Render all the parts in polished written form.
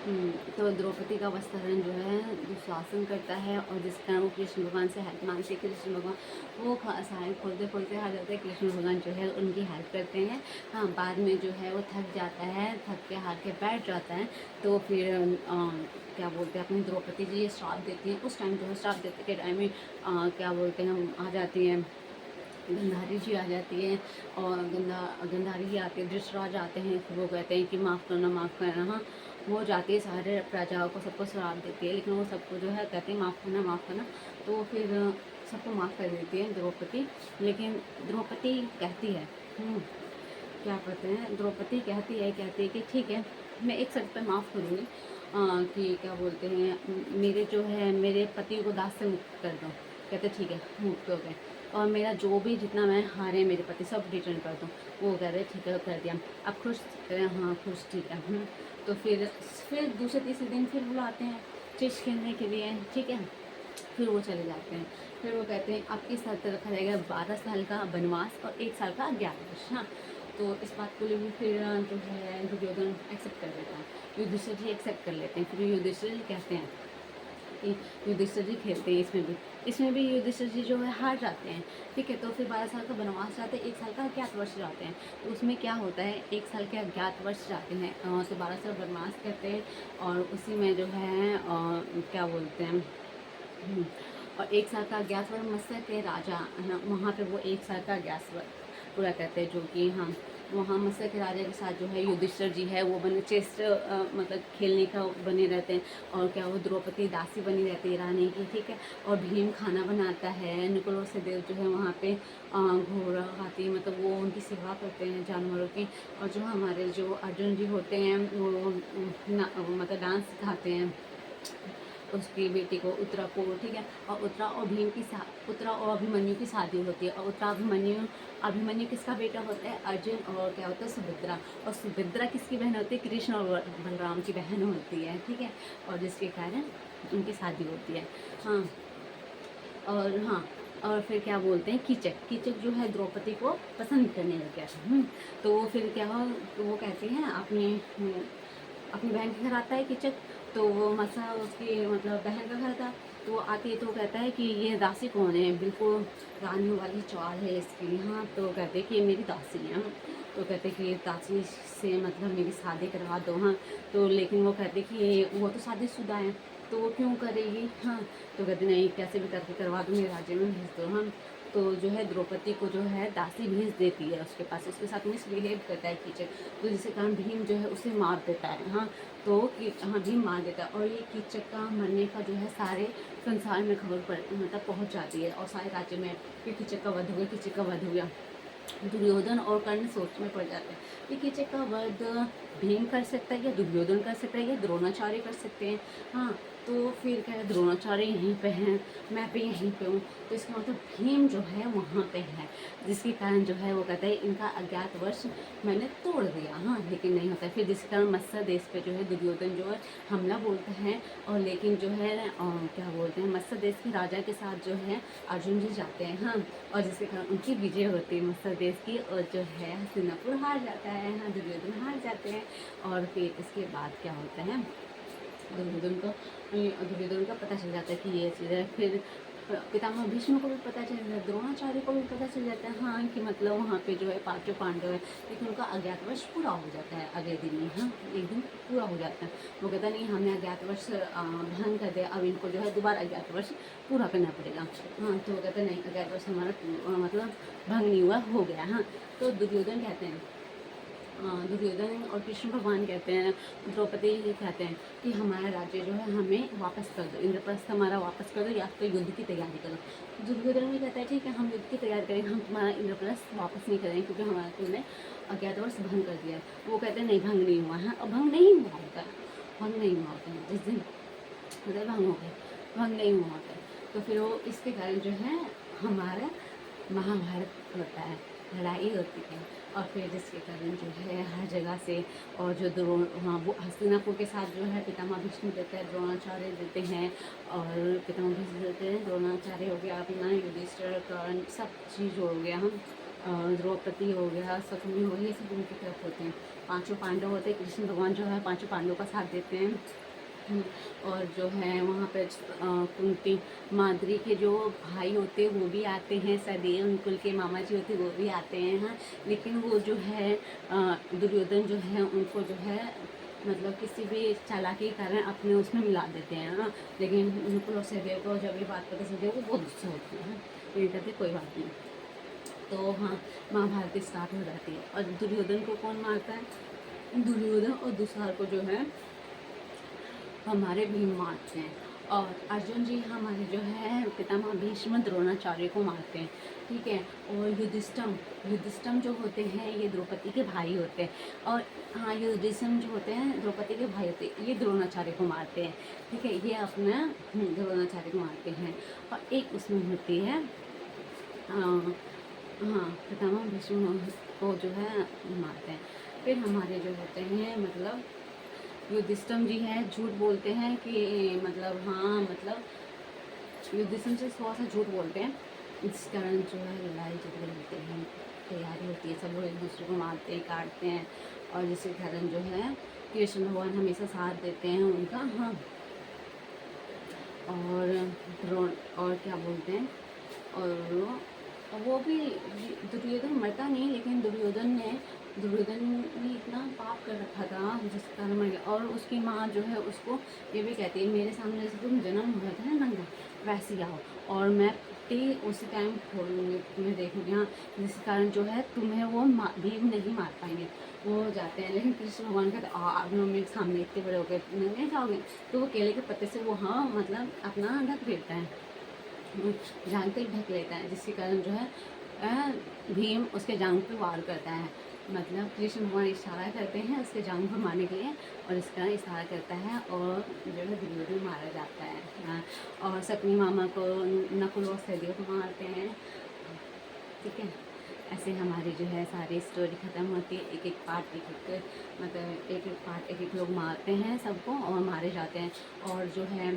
तो द्रौपदी का वस्त्राहरण जो है दुशासन करता है, और जिस कारण वो कृष्ण भगवान से हेल्प मांगते हैं। कृष्ण भगवान वो साड़ी खोलते खोलते आ जाते हैं, कृष्ण भगवान जो है उनकी हेल्प करते हैं। हाँ, बाद में जो है वो थक जाता है, थक के हार के बैठ जाता है। तो फिर क्या बोलते हैं, अपनी द्रौपदी जी ये श्राप देती हैं। उस टाइम जो है श्राप देते के टाइम में क्या बोलते हैं, आ जाती हैं गंधारी जी आ जाती है, और गंधारी जी आते हैं, धृतराज आते हैं। फिर वो कहते हैं कि माफ़ करना, माफ़ करना। हाँ, वो जाती है, सारे प्रजाओं को सबको श्राप देती है, लेकिन वो सबको जो है कहते हैं माफ़ करना, माफ़ करना। तो फिर सबको माफ़ कर देती है द्रौपदी। लेकिन द्रौपदी कहती है, क्या कहते हैं, द्रौपदी कहती है कि ठीक है, मैं एक शर्त पे माफ़ करूँगी, कि क्या बोलते हैं, मेरे जो है मेरे पति को दास से मुक्त कर दो। कहते ठीक है, मुक्त हो गए, और मेरा जो भी जितना मैं हारे मेरे पति सब रिटर्न कर दूँ। वो कह रहे ठीक है, कर दिया। अब खुश, कह रहे हाँ खुश, ठीक है। तो फिर दूसरे तीसरे दिन फिर बुलाते हैं चेस खेलने के लिए, ठीक है। फिर वो चले जाते हैं। फिर वो कहते हैं आपकी शर्त रखा जाएगा 12 साल का वनवास और 1 साल का अज्ञातवास। हाँ, तो इस बात को लेकर फिर जो है दुर्योधन एक्सेप्ट कर लेता है, युधिष्ठिर जी एक्सेप्ट कर लेते हैं। फिर युधिष्ठिर जी कहते हैं कि युधिष्ठिर जी खेलते हैं इसमें भी युधिष्ठिर जी जो है हार जाते हैं, ठीक है। तो फिर 12 साल का वनवास जाते हैं, 1 साल का अज्ञातवास जाते हैं। तो उसमें क्या होता है, 1 साल के अज्ञातवास जाते हैं, तो 12 साल वनवास करते हैं, और उसी में जो है क्या बोलते हैं, और 1 साल का अज्ञातवास मत्स्य के राजा है ना, वहाँ पे वो 1 साल का अज्ञातवास पूरा करते हैं, जो कि हाँ, वहाँ मत्स्य के राजा के साथ जो है युधिष्ठिर जी है वो बने चेस मतलब खेलने का बने रहते हैं। और क्या वो द्रौपदी दासी बनी रहती है रानी की, ठीक है। और भीम खाना बनाता है, नकुल से देव जो है वहाँ पे घोड़ा हाथी मतलब वो उनकी सेवा करते हैं जानवरों की। और जो हमारे जो अर्जुन जी होते हैं वो मतलब डांस सिखाते हैं उसकी बेटी को, उत्तरा को, ठीक है। और उत्तरा और अभिमन्यु की शादी होती है, और उत्तरा अभिमन्यु किसका बेटा होता है, अर्जुन, और क्या होता है सुभद्रा। और सुभद्रा किसकी बहन होती है, कृष्ण और बलराम की बहन होती है, ठीक है। और जिसके कारण उनकी शादी होती है। हाँ, और हाँ, और फिर क्या बोलते हैं, कीचक जो है द्रौपदी को पसंद करने लग गया था। तो फिर क्या हो, तो वो कहती हैं अपनी बहन के घर आता है कीचक। तो वो मसा उसकी मतलब बहन का घर था। तो वो आती है तो वो कहता है कि ये दासी कौन है, बिल्कुल रानी वाली चाल है इसकी। हाँ, तो कहते हैं कि ये मेरी दासी है। तो कहते हैं कि ये दासी से मतलब मेरी शादी करवा दो। हाँ, तो लेकिन वो कहते हैं कि वो तो शादीशुदा है, तो वो क्यों करेगी। हाँ, तो कहते नहीं, कैसे भी करके करवा दो, मेरे राज्य में भेज दो। हाँ, तो जो है द्रौपदी को जो है दासी भेज देती है उसके पास, उसके साथ मिसबिहेव करता है कीचक। तो जिसके कारण भीम जो है उसे मार देता है। हाँ, तो हाँ, भीम मार देता है, और ये कीचक का मरने का जो है सारे संसार में खबर मतलब पहुंच जाती है, और सारे राज्य में कि कीचक का वध हो गया, कीचक का वध हो गया। दुर्योधन और कर्ण सोच में पड़ जाते हैं कि कीचक का वध भीम कर सकता है, या दुर्योधन कर सकता है, या द्रोणाचार्य कर सकते हैं। हाँ, तो फिर क्या है, द्रोणाचार्य यहीं पे हैं, मैं भी यहीं पे हूँ, तो इसका मतलब भीम जो है वहाँ पे है। जिसके कारण जो है वो कहता है इनका अज्ञातवास मैंने तोड़ दिया। हाँ, लेकिन नहीं होता है। फिर जिसके कारण मत्स्य देश पे जो है दुर्योधन जो है हमला बोलते हैं, और लेकिन जो है क्या बोलते हैं, मत्स्य देश के राजा के साथ जो है अर्जुन जी जाते हैं। हाँ, और जिसके कारण उनकी विजय होती है मत्स्य देश की, और जो है हस्तिनापुर हार जाता है। हाँ, दुर्योधन हार जाते हैं। और फिर इसके बाद क्या होता है, दुर्योधन का पता चल जाता है कि ये चीज़ है। फिर पितामह भीष्म को भी पता चल जाता है, द्रोणाचार्य को भी पता चल जाता है। हाँ, कि मतलब वहाँ पे जो है पांचों पांडव है, लेकिन उनका अज्ञातवास पूरा हो जाता है अगले दिन ही। हाँ, एक दिन पूरा हो जाता है। वो कहता नहीं, हमने अज्ञातवास भंग कर दिया, अब इनको जो है दोबारा अज्ञातवास पूरा करना पड़ेगा। हाँ, तो वो कहते नहीं, अज्ञातवास हमारा मतलब भंग नहीं हुआ, हो गया। हाँ, तो दुर्योधन कहते हैं, दुर्योधन और कृष्ण भगवान कहते हैं, द्रौपदी जी कहते हैं कि हमारा राज्य जो है हमें वापस कर दो, इंद्रप्रस्थ हमारा वापस कर दो, या तो युद्ध की तैयारी करो। दुर्योधन भी कहता है ठीक है, हम युद्ध की तैयारी करेंगे, हम तुम्हारा इंद्रप्रस्थ वापस नहीं करेंगे, क्योंकि हमारा तुमने अज्ञातवास भंग कर दिया है। वो कहते हैं नहीं, भंग नहीं हुआ है, और भंग नहीं हुआ होता है, भंग नहीं हुआ होता है जिस दिन मतलब भंग हो गया, भंग नहीं हुआ होता है। तो फिर वो इसके कारण जो है हमारा महाभारत होता है, लड़ाई होती है। और फिर जिसके कारण जो है हर जगह से, और जो द्रोण, हाँ, वो हस्तिनापुर के साथ जो है पितामह भीष्म देते हैं, द्रोणाचार्य देते हैं, और पितामह भीष्म देते हैं, द्रोणाचार्य हो गया अपना, युधिष्ठिर, कर्ण, सब चीज़ हो गया। हम द्रौपदी हो गया, शकुनी हो गया, ये सब उनकी तरफ होते हैं। पांचों पांडव होते हैं, कृष्ण भगवान जो है पांचों पांडवों का साथ देते हैं। और जो है वहाँ पे कुंती माद्री के जो भाई होते हैं वो भी आते हैं, सदैव उनकुल के मामा जी होते हैं वो भी आते हैं। हाँ, लेकिन वो जो है दुर्योधन जो है उनको जो है मतलब किसी भी चालाकी के कारण अपने उसमें मिला देते हैं। हाँ, लेकिन उनको और सहदेव को जब ये बात पता चलती है वो बहुत गुस्सा होते हैं। ये कहते कोई बात नहीं। तो हाँ, महाभारत स्टार्ट हो जाती है। और दुर्योधन को कौन मारता है? दुर्योधन और दुशार को जो है हमारे भीम मारते हैं। और अर्जुन जी हमारे जो है पितामह भीष्म द्रोणाचार्य को मारते हैं। ठीक है। और युधिष्ठिर जो होते हैं ये द्रौपदी के भाई होते हैं। और हाँ, युधिष्ठिर जो होते हैं द्रौपदी के भाई होते हैं, ये द्रोणाचार्य को मारते हैं। ठीक है, ये अपना द्रोणाचार्य को मारते हैं। और एक उसमें होती है हाँ, पितामह भीष्म को जो है मारते हैं। फिर हमारे जो होते हैं मतलब युधिष्ठिर जी हैं, झूठ बोलते हैं कि मतलब हाँ मतलब युधिष्ठिर से थोड़ा सा झूठ बोलते हैं, इस कारण जो है लड़ाई झगड़े होते हैं, तैयारी होती है, सब लोग एक दूसरे को मारते हैं, काटते हैं। और जिसके कारण जो है कृष्ण भगवान हमेशा साथ देते हैं उनका। हाँ, और द्रोण और क्या बोलते हैं, और वो भी दुर्योधन मरता नहीं, लेकिन दुर्योधन ने इतना पाप कर रखा था जिस कारण मर गया। और उसकी माँ जो है उसको ये भी कहती है मेरे सामने जैसे तुम जन्म हुआ था ना नंगा, वैसे ही आओ और मैं पिट्टी उसी टाइम फोड़ूंगी, तुम्हें देखूंगी। हाँ, जिस कारण जो है तुम्हें वो भीम नहीं मार पाएंगे। वो जाते हैं, लेकिन कृष्ण भगवान कहते हैं आप लोग मेरे सामने इतने बड़े हो गए नहीं जाओगे। तो वो केले के पत्ते से वो हाँ मतलब अपना ढक देता है, जानते ही ढक लेता है, जिसके कारण जो है भीम उसके जांग पे वार करता है। मतलब कृष्ण भगवान इशारा करते हैं उसके जांग पर मारने के लिए, और इसका इशारा करता है और जो है दुर्योधन मारा जाता है। हाँ, और शकुनी मामा को नकुल और सहदेव को मारते हैं। ठीक है, ऐसे हमारी जो है सारी स्टोरी ख़त्म होती है। एक एक पार्ट मतलब एक एक पार्ट एक एक लोग मारते हैं सबको और मारे जाते हैं। और जो है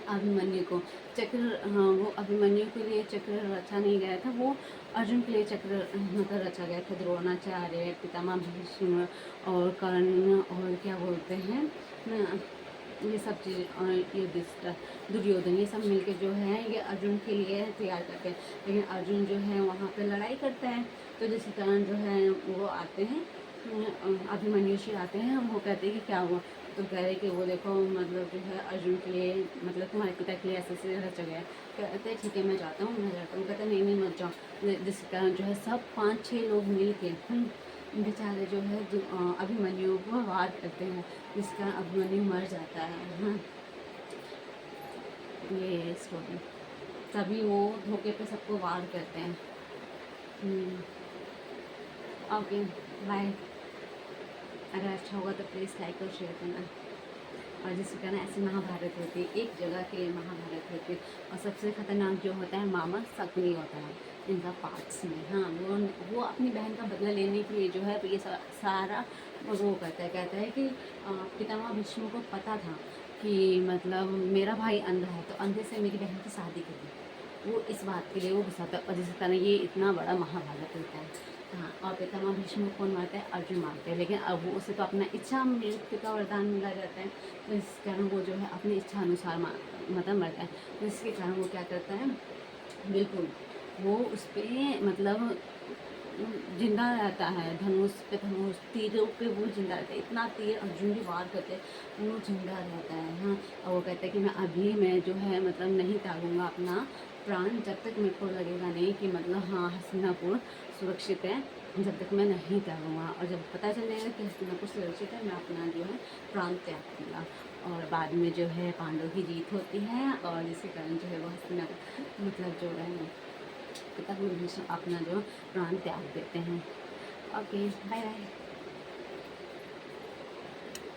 अभिमन्यु को चक्र, हाँ वो अभिमन्यु के लिए चक्र रचा नहीं गया था, वो अर्जुन के लिए चक्र मतलब रचा गया था। द्रोणाचार्य, पितामह भीष्म और कर्ण और क्या बोलते हैं ये सब चीज़, और युधिष्ठिर, दुर्योधन, ये सब मिलके जो है ये अर्जुन के लिए तैयार करते हैं। लेकिन अर्जुन जो है वहाँ पे लड़ाई करता है, तो जिस कारण जो है वो आते हैं अभिमन्यु जी आते हैं। वो कहते हैं कि क्या हुआ, तो कह रहे कि वो देखो मतलब जो है अर्जुन के लिए मतलब तुम्हारे पिता के लिए ऐसे ऐसे रचा गया है। कहते हैं ठीक है मैं जाता हूँ, मैं जाता हूँ। कहते नहीं नहीं मत जाओ। जिस कारण जो है सब 5-6 लोग मिल के बेचारे जो है अभिमन्यु को वार करते हैं, जिस कारण अभिमन्यु मर जाता है। हाँ, ये स्टोरी तभी वो धोखे पे सबको वार करते हैं। Okay, bye. अगर अच्छा होगा तो प्लीज़ लाइक और शेयर करना। और जिसके कारण ऐसी महाभारत होती है, एक जगह के लिए महाभारत होती है। और सबसे खतरनाक जो होता है मामा शकुनी होता है इनका पार्ट्स में। हाँ, वो अपनी बहन का बदला लेने के लिए जो है ये सारा वो करता है। कहता है कि पितामह भीष्म को पता था कि मतलब मेरा भाई अंधा है, तो अंधे से मेरी बहन की शादी करी। वो इस बात के लिए वो गुस्सा था, और जिसके कारण ये इतना बड़ा महाभारत होता है। हाँ, और पितामह भीष्म को कौन मारता है? अर्जुन मारते हैं। लेकिन अब वो उसे तो अपना इच्छा मृत्यु का वरदान मिला जाता है, तो इस कारण वो जो है अपनी इच्छा अनुसार मतलब मरता है। तो इसके कारण वो क्या करता है, बिल्कुल वो उस पर मतलब जिंदा रहता है। धनुष पे धनुष तीरों पे वो जिंदा रहता है। इतना तीर अर्जुन भी वार करते हैं वो जिंदा रहता है। हाँ, और वो कहता है कि मैं जो है मतलब नहीं त्यागूंगा अपना प्राण जब तक मेरे को लगेगा नहीं कि मतलब हाँ हस्तिनापुर सुरक्षित है, जब तक मैं नहीं त्यागूंगा। और जब पता चल जाएगा कि हस्तिनापुर सुरक्षित है, मैं अपना जो है प्राण त्याग दूँगा। और बाद में जो है पांडव की जीत होती है, और जिसके कारण जो है वो हस्तिनापुर मतलब जो है पिता भीष्म अपना जो प्राण त्याग देते हैं। Okay, bye bye.